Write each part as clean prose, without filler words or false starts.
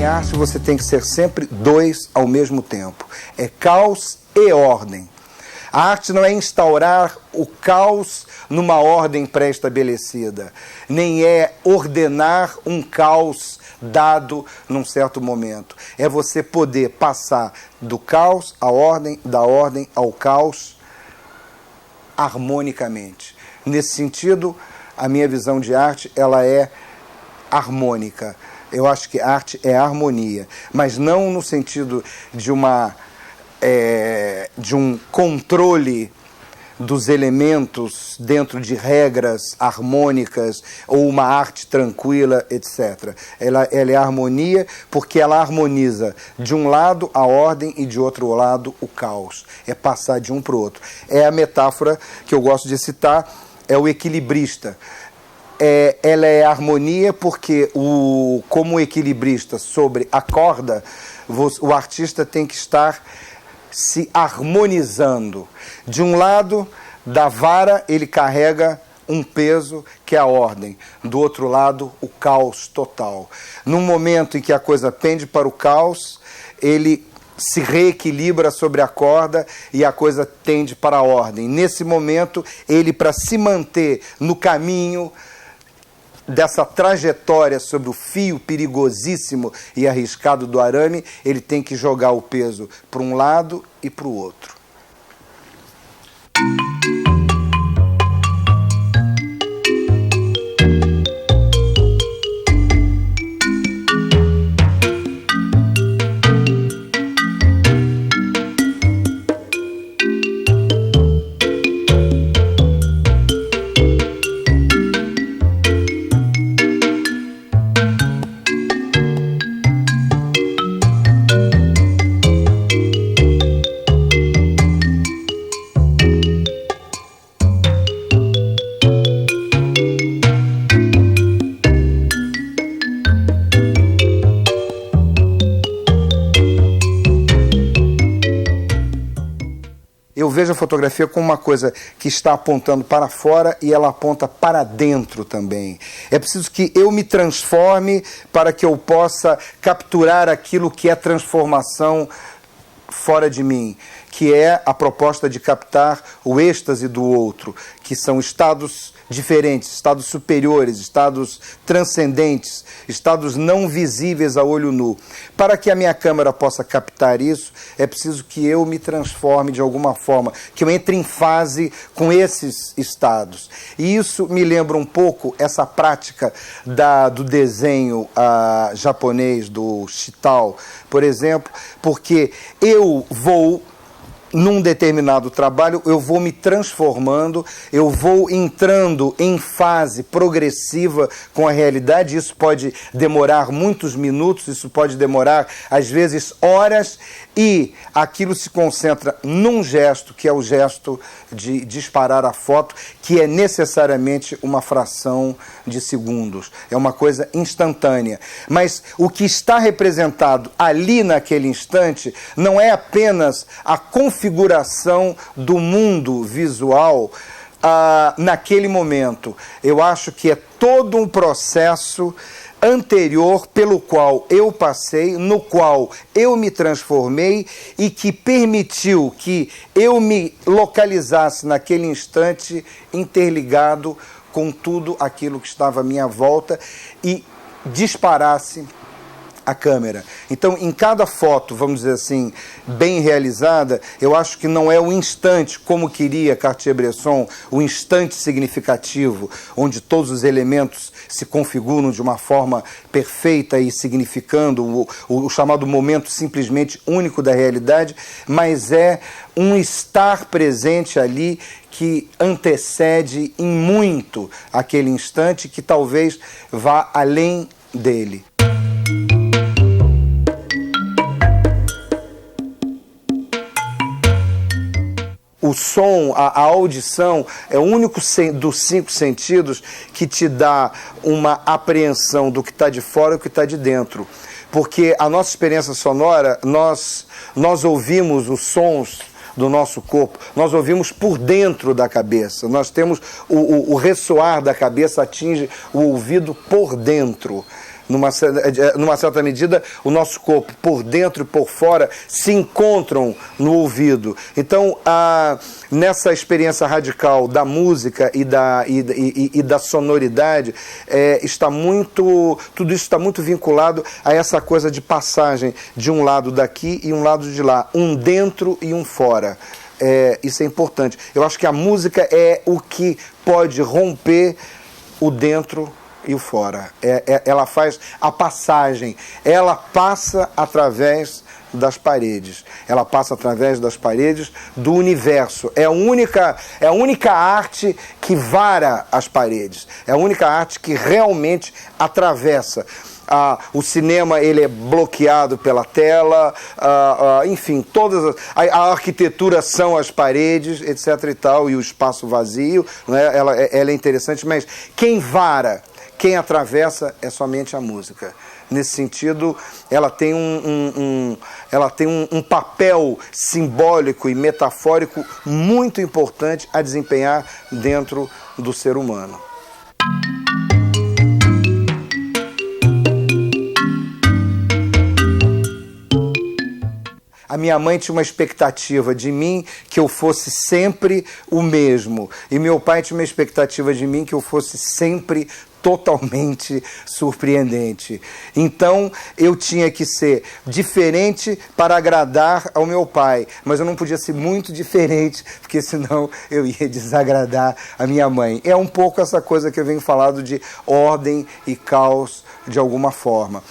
arte você tem que ser sempre dois ao mesmo tempo. É caos e ordem. A arte não é instaurar o caos numa ordem pré-estabelecida, nem é ordenar um caos dado num certo momento. É você poder passar do caos à ordem, da ordem ao caos, harmonicamente. Nesse sentido, a minha visão de arte, ela é harmônica. Eu acho que arte é harmonia, mas não no sentido de um controle dos elementos dentro de regras harmônicas ou uma arte tranquila, etc. Ela é harmonia porque ela harmoniza de um lado a ordem e de outro lado o caos. É passar de um para o outro. É a metáfora que eu gosto de citar, é o equilibrista. Ela é harmonia porque, como equilibrista sobre a corda, o artista tem que estar se harmonizando. De um lado da vara, ele carrega um peso que é a ordem. Do outro lado, o caos total. Num momento em que a coisa pende para o caos, ele se reequilibra sobre a corda e a coisa tende para a ordem. Nesse momento, ele, para se manter no caminho dessa trajetória sobre o fio perigosíssimo e arriscado do arame, ele tem que jogar o peso para um lado e para o outro. Eu vejo a fotografia como uma coisa que está apontando para fora e ela aponta para dentro também. É preciso que eu me transforme para que eu possa capturar aquilo que é transformação fora de mim, que é a proposta de captar o êxtase do outro, que são estados diferentes, estados superiores, estados transcendentes, estados não visíveis a olho nu. Para que a minha câmera possa captar isso, é preciso que eu me transforme de alguma forma, que eu entre em fase com esses estados. E isso me lembra um pouco essa prática do desenho japonês, do Shitao, por exemplo, porque eu vou num determinado trabalho, eu vou me transformando, eu vou entrando em fase progressiva com a realidade. Isso pode demorar muitos minutos, isso pode demorar, às vezes, horas, e aquilo se concentra num gesto, que é o gesto de disparar a foto, que é necessariamente uma fração de segundos. É uma coisa instantânea. Mas o que está representado ali naquele instante não é apenas a configuração do mundo visual naquele momento. Eu acho que é todo um processo anterior pelo qual eu passei, no qual eu me transformei e que permitiu que eu me localizasse naquele instante interligado com tudo aquilo que estava à minha volta e disparasse a câmera. Então, em cada foto, vamos dizer assim, bem realizada, eu acho que não é o instante, como queria Cartier-Bresson, o instante significativo, onde todos os elementos se configuram de uma forma perfeita e significando o chamado momento simplesmente único da realidade, mas é um estar presente ali que antecede em muito aquele instante, que talvez vá além dele. O som, a audição, é o único dos 5 sentidos que te dá uma apreensão do que está de fora e do que está de dentro. Porque a nossa experiência sonora, nós ouvimos os sons do nosso corpo, nós ouvimos por dentro da cabeça, nós temos o ressoar da cabeça atinge o ouvido por dentro. Numa certa medida, o nosso corpo, por dentro e por fora, se encontram no ouvido. Então, nessa experiência radical da música e da sonoridade, tudo isso está muito vinculado a essa coisa de passagem de um lado daqui e um lado de lá, um dentro e um fora. Isso é importante. Eu acho que a música é o que pode romper o dentro e o fora. Ela faz a passagem, ela passa através das paredes. Ela passa através das paredes do universo. É a única arte que vara as paredes. É a única arte que realmente atravessa. O cinema, ele é bloqueado pela tela, enfim, a arquitetura são as paredes, etc. e tal, e o espaço vazio, né? Ela é interessante, mas quem vara, quem atravessa é somente a música. Nesse sentido, ela tem um papel simbólico e metafórico muito importante a desempenhar dentro do ser humano. A minha mãe tinha uma expectativa de mim que eu fosse sempre o mesmo. E meu pai tinha uma expectativa de mim que eu fosse sempre totalmente surpreendente. Então, eu tinha que ser diferente para agradar ao meu pai, mas eu não podia ser muito diferente, porque senão eu ia desagradar a minha mãe. É um pouco essa coisa que eu venho falando de ordem e caos de alguma forma.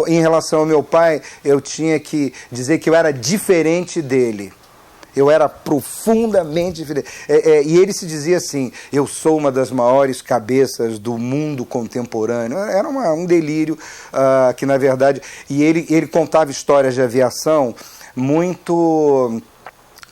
Em relação ao meu pai, eu tinha que dizer que eu era diferente dele. Eu era profundamente diferente. E ele se dizia assim: eu sou uma das maiores cabeças do mundo contemporâneo. Era um delírio que, na verdade... E ele contava histórias de aviação muito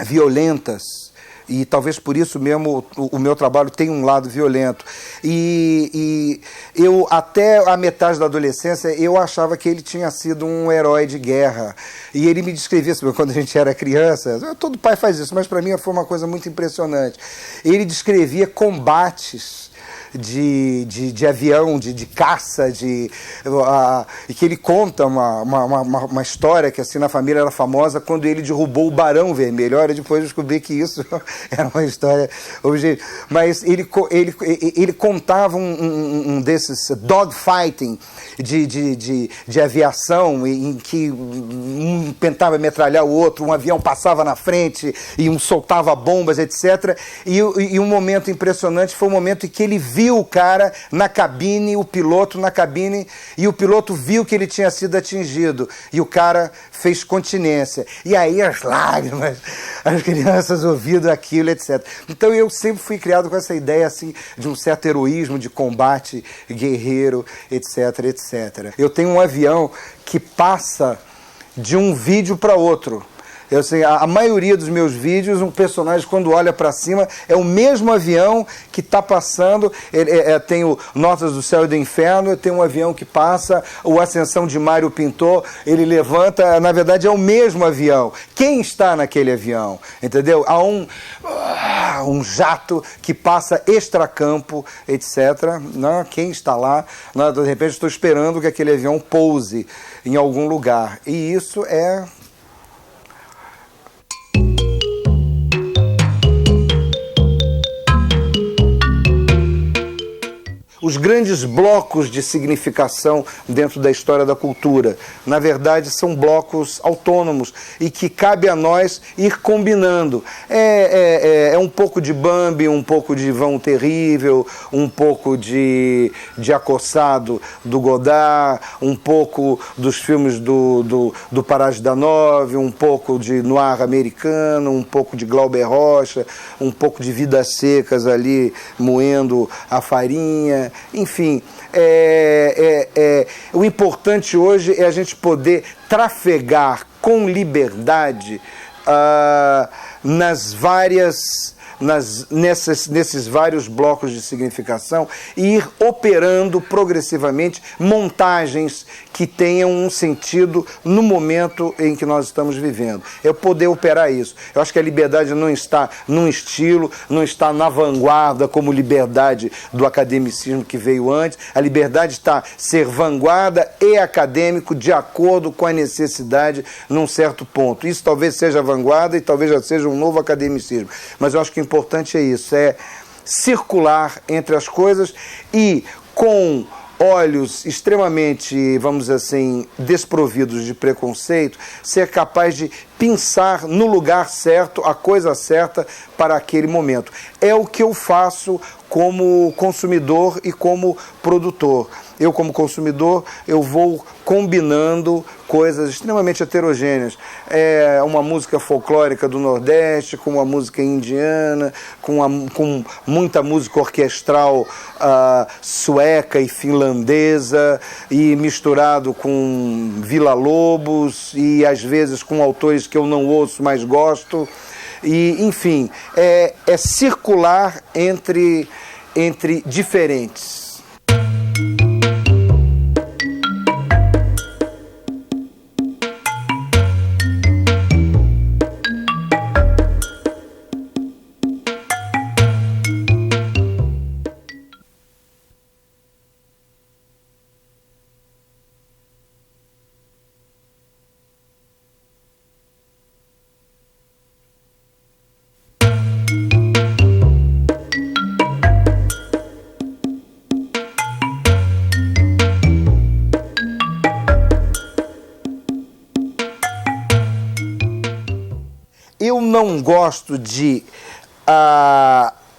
violentas. E talvez por isso mesmo o meu trabalho tem um lado violento. E eu, até a metade da adolescência, eu achava que ele tinha sido um herói de guerra. E ele me descrevia, quando a gente era criança, todo pai faz isso, mas para mim foi uma coisa muito impressionante. Ele descrevia combates de avião, de caça, e que ele conta uma história que assim na família era famosa quando ele derrubou o Barão Vermelho. Olha, depois descobri que isso era uma história objetiva. Mas ele contava um desses dogfighting de aviação, em que um tentava metralhar o outro, um avião passava na frente e um soltava bombas, etc. E um momento impressionante foi o momento em que ele viu o cara na cabine, o piloto na cabine, e o piloto viu que ele tinha sido atingido, e o cara fez continência. E aí as lágrimas, as crianças ouvindo aquilo, etc. Então eu sempre fui criado com essa ideia assim, de um certo heroísmo, de combate guerreiro, etc, etc. Eu tenho um avião que passa de um vídeo para outro. Eu sei, a maioria dos meus vídeos, um personagem, quando olha para cima, é o mesmo avião que está passando. Tem o Notas do Céu e do Inferno, tem um avião que passa, o Ascensão de Mário Pintor, ele levanta, na verdade é o mesmo avião. Quem está naquele avião? Entendeu? Há um jato que passa extracampo, etc. Não, quem está lá? Não, de repente estou esperando que aquele avião pouse em algum lugar. E isso é... Os grandes blocos de significação dentro da história da cultura, na verdade, são blocos autônomos e que cabe a nós ir combinando. É um pouco de Bambi, um pouco de Vão Terrível, um pouco de Acossado do Godard, um pouco dos filmes do Parage Danove, um pouco de noir americano, um pouco de Glauber Rocha, um pouco de Vidas Secas ali moendo a farinha. Enfim, o importante hoje é a gente poder trafegar com liberdade nas várias nesses vários blocos de significação e ir operando progressivamente montagens que tenham um sentido no momento em que nós estamos vivendo. É poder operar isso. Eu acho que a liberdade não está num estilo, não está na vanguarda como liberdade do academicismo que veio antes. A liberdade está ser vanguarda e acadêmico de acordo com a necessidade num certo ponto. Isso talvez seja a vanguarda e talvez já seja um novo academicismo. Mas eu acho que o importante é isso, é circular entre as coisas e com olhos extremamente, vamos dizer assim, desprovidos de preconceito, ser capaz de pensar no lugar certo, a coisa certa para aquele momento. É o que eu faço como consumidor e como produtor. Eu, como consumidor, eu vou combinando coisas extremamente heterogêneas. Uma música folclórica do Nordeste, com uma música indiana, com muita música orquestral sueca e finlandesa, e misturado com Vila Lobos, e às vezes com autores que eu não ouço, mas gosto. E, enfim, é circular entre diferentes. Eu não gosto de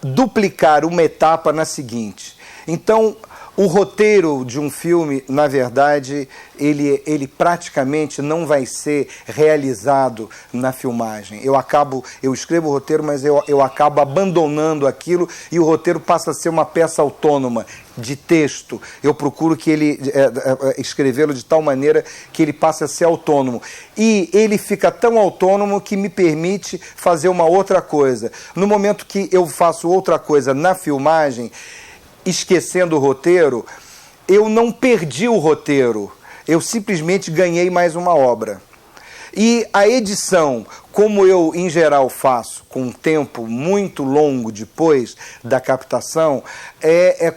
duplicar uma etapa na seguinte. Então, o roteiro de um filme, na verdade, ele praticamente não vai ser realizado na filmagem. Eu escrevo o roteiro, mas eu acabo abandonando aquilo e o roteiro passa a ser uma peça autônoma de texto. Eu procuro escrevê-lo de tal maneira que ele passe a ser autônomo. E ele fica tão autônomo que me permite fazer uma outra coisa. No momento que eu faço outra coisa na filmagem, esquecendo o roteiro, eu não perdi o roteiro, eu simplesmente ganhei mais uma obra. E a edição, como eu em geral faço com um tempo muito longo depois da captação,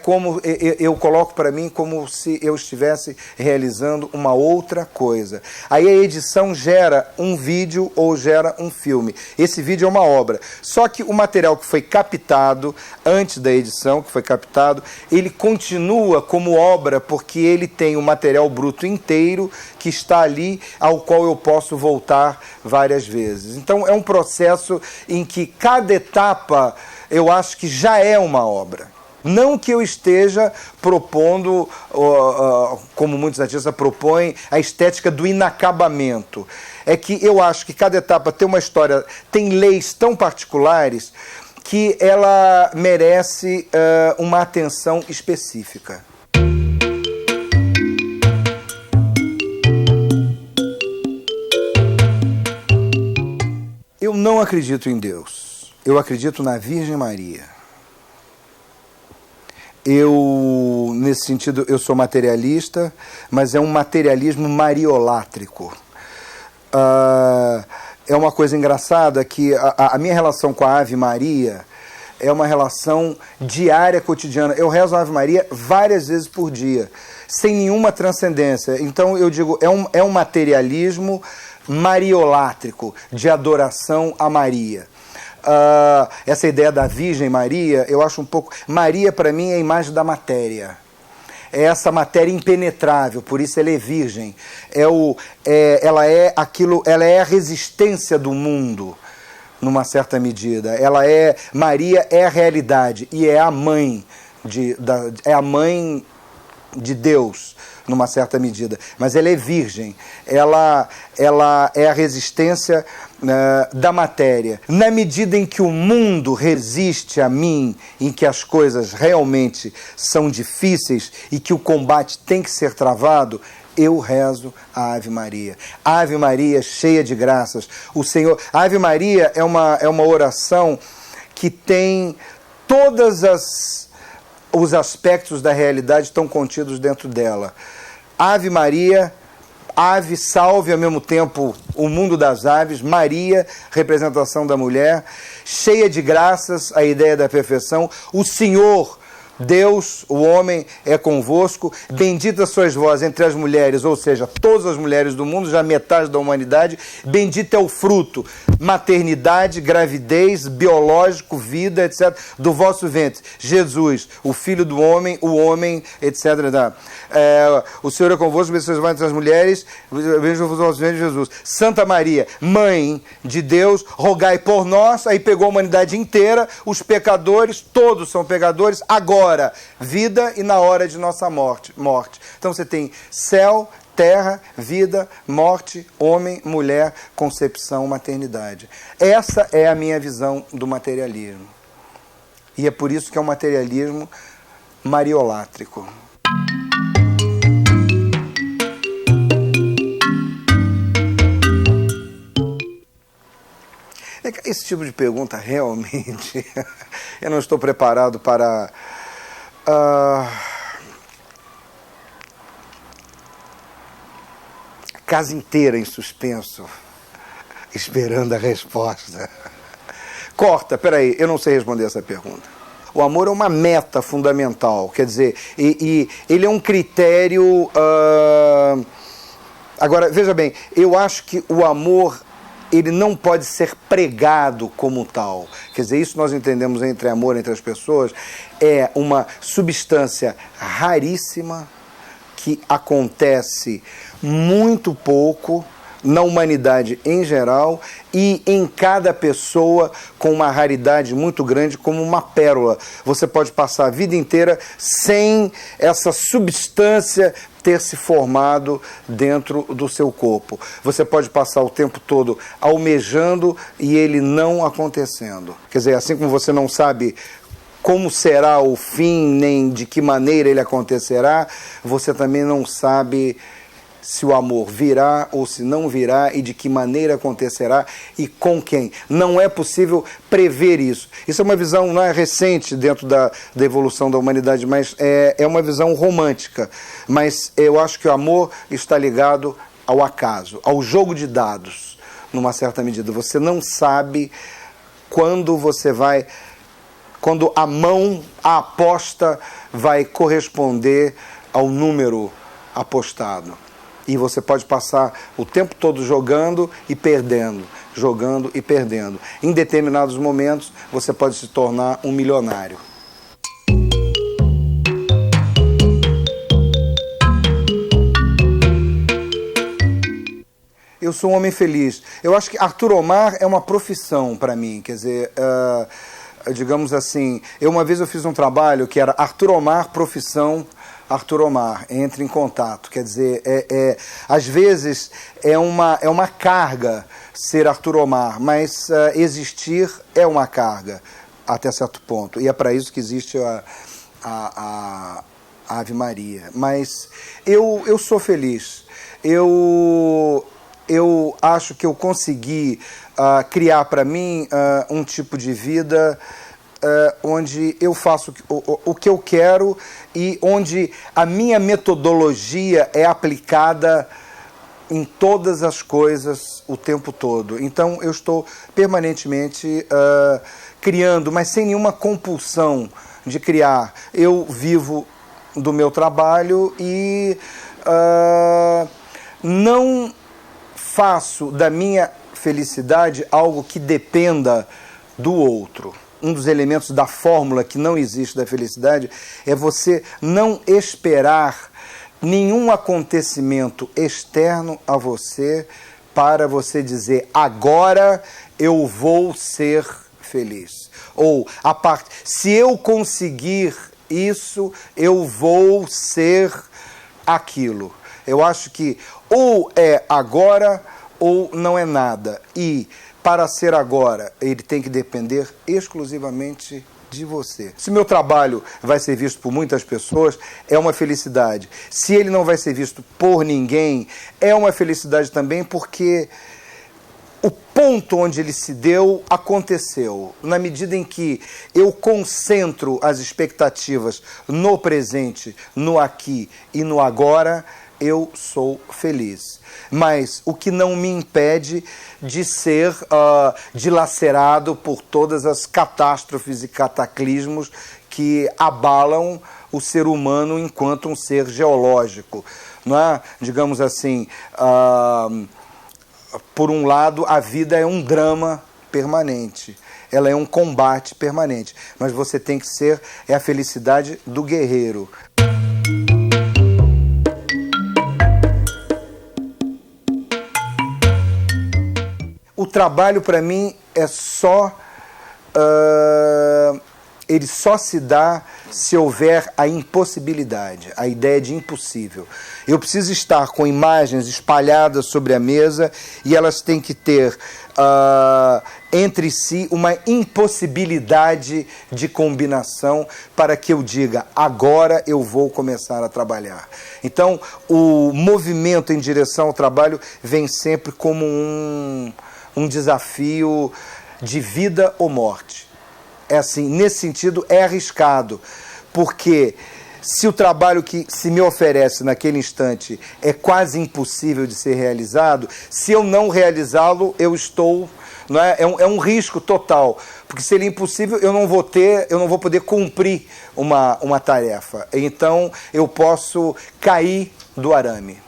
como eu coloco para mim como se eu estivesse realizando uma outra coisa. Aí a edição gera um vídeo ou gera um filme. Esse vídeo é uma obra. Só que o material que foi captado antes da edição, que foi captado, ele continua como obra porque ele tem o material bruto inteiro que está ali, ao qual eu posso voltar várias vezes. Então é um processo em que cada etapa eu acho que já é uma obra. Não que eu esteja propondo, como muitos artistas propõem, a estética do inacabamento. É que eu acho que cada etapa tem uma história, tem leis tão particulares que ela merece uma atenção específica. Eu não acredito em Deus. Eu acredito na Virgem Maria. Nesse sentido, eu sou materialista, mas é um materialismo mariolátrico. É uma coisa engraçada que a minha relação com a Ave Maria é uma relação diária, cotidiana. Eu rezo a Ave Maria várias vezes por dia, sem nenhuma transcendência. Então, eu digo, é um materialismo mariolátrico, de adoração a Maria. Essa ideia da Virgem Maria, eu acho um pouco... Maria, para mim, é a imagem da matéria. É essa matéria impenetrável, por isso ela é virgem. Ela é a resistência do mundo, numa certa medida. Maria é a realidade e é a mãe de Deus, numa certa medida, mas ela é virgem, ela é a resistência da matéria. Na medida em que o mundo resiste a mim, em que as coisas realmente são difíceis e que o combate tem que ser travado, eu rezo a Ave Maria. Ave Maria cheia de graças. O Senhor... A Ave Maria é uma oração que tem todos os aspectos da realidade estão contidos dentro dela. Ave Maria, ave, salve, ao mesmo tempo o mundo das aves. Maria, representação da mulher, cheia de graças, a ideia da perfeição. O Senhor, Deus, o homem, é convosco. Bendita sois vós entre as mulheres, ou seja, todas as mulheres do mundo, já metade da humanidade. Bendito é o fruto, maternidade, gravidez, biológico, vida, etc., do vosso ventre. Jesus, o Filho do homem, o homem, etc. O Senhor é convosco, bendito sois vós entre as mulheres, bendito o vosso ventre, Jesus. Santa Maria, Mãe de Deus, rogai por nós. Aí pegou a humanidade inteira, os pecadores, todos são pecadores, agora, vida e na hora de nossa morte. Então você tem céu, terra, vida, morte, homem, mulher, concepção, maternidade. Essa é a minha visão do materialismo. E é por isso que é um materialismo mariolátrico. Esse tipo de pergunta, realmente, eu não estou preparado para... casa inteira em suspenso, esperando a resposta. Corta, peraí, eu não sei responder essa pergunta. O amor é uma meta fundamental, quer dizer, e ele é um critério... Agora, veja bem, eu acho que o amor, ele não pode ser pregado como tal. Quer dizer, isso nós entendemos entre amor, entre as pessoas, é uma substância raríssima que acontece muito pouco na humanidade em geral e em cada pessoa com uma raridade muito grande, como uma pérola. Você pode passar a vida inteira sem essa substância ter se formado dentro do seu corpo. Você pode passar o tempo todo almejando e ele não acontecendo. Quer dizer, assim como você não sabe como será o fim, nem de que maneira ele acontecerá, você também não sabe se o amor virá ou se não virá e de que maneira acontecerá e com quem. Não é possível prever isso. Isso é uma visão, não é recente dentro da evolução da humanidade, mas é uma visão romântica. Mas eu acho que o amor está ligado ao acaso, ao jogo de dados, numa certa medida. Você não sabe quando quando a aposta vai corresponder ao número apostado. E você pode passar o tempo todo jogando e perdendo, jogando e perdendo. Em determinados momentos, você pode se tornar um milionário. Eu sou um homem feliz. Eu acho que Arthur Omar é uma profissão para mim. Quer dizer, digamos assim, uma vez eu fiz um trabalho que era Arthur Omar, profissão Arthur Omar, entre em contato. Quer dizer, às vezes é uma carga ser Arthur Omar, mas existir é uma carga até certo ponto. E é para isso que existe a Ave Maria. Mas eu sou feliz. Eu acho que eu consegui criar para mim um tipo de vida onde eu faço o que eu quero e onde a minha metodologia é aplicada em todas as coisas o tempo todo. Então eu estou permanentemente criando, mas sem nenhuma compulsão de criar. Eu vivo do meu trabalho e não faço da minha felicidade algo que dependa do outro. Um dos elementos da fórmula que não existe da felicidade é você não esperar nenhum acontecimento externo a você para você dizer, agora eu vou ser feliz. Ou, se eu conseguir isso, eu vou ser aquilo. Eu acho que ou é agora ou não é nada. E para ser agora, ele tem que depender exclusivamente de você. Se meu trabalho vai ser visto por muitas pessoas, é uma felicidade. Se ele não vai ser visto por ninguém, é uma felicidade também, porque o ponto onde ele se deu aconteceu. Na medida em que eu concentro as expectativas no presente, no aqui e no agora, eu sou feliz. Mas o que não me impede de ser dilacerado por todas as catástrofes e cataclismos que abalam o ser humano enquanto um ser geológico. Não é? Digamos assim, por um lado, a vida é um drama permanente. Ela é um combate permanente. Mas você tem que ser a felicidade do guerreiro. O trabalho, para mim, é só... ele só se dá se houver a impossibilidade, a ideia de impossível. Eu preciso estar com imagens espalhadas sobre a mesa e elas têm que ter entre si uma impossibilidade de combinação para que eu diga, agora eu vou começar a trabalhar. Então, o movimento em direção ao trabalho vem sempre como um desafio de vida ou morte. É assim, nesse sentido, é arriscado, porque se o trabalho que se me oferece naquele instante é quase impossível de ser realizado, se eu não realizá-lo, eu estou... Não é? É um risco total, porque se ele é impossível, eu não vou poder cumprir uma tarefa. Então, eu posso cair do arame.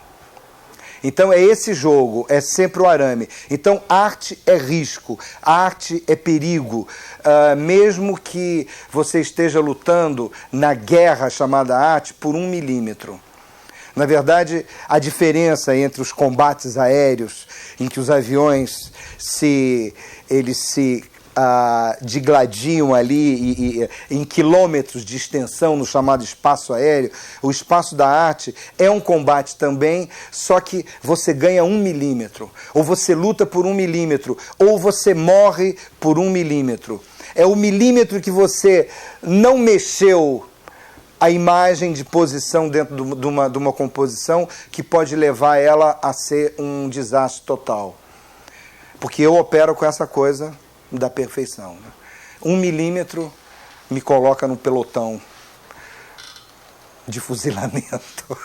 Então é esse jogo, é sempre o arame. Então arte é risco, arte é perigo. Mesmo que você esteja lutando na guerra chamada arte por 1 milímetro. Na verdade, a diferença entre os combates aéreos, em que os aviões se digladiam ali em quilômetros de extensão no chamado espaço aéreo, o espaço da arte é um combate também, só que você ganha 1 milímetro, ou você luta por 1 milímetro, ou você morre por 1 milímetro. É o milímetro que você não mexeu a imagem de posição dentro de uma composição que pode levar ela a ser um desastre total. Porque eu opero com essa coisa da perfeição. 1 milímetro me coloca no pelotão de fuzilamento.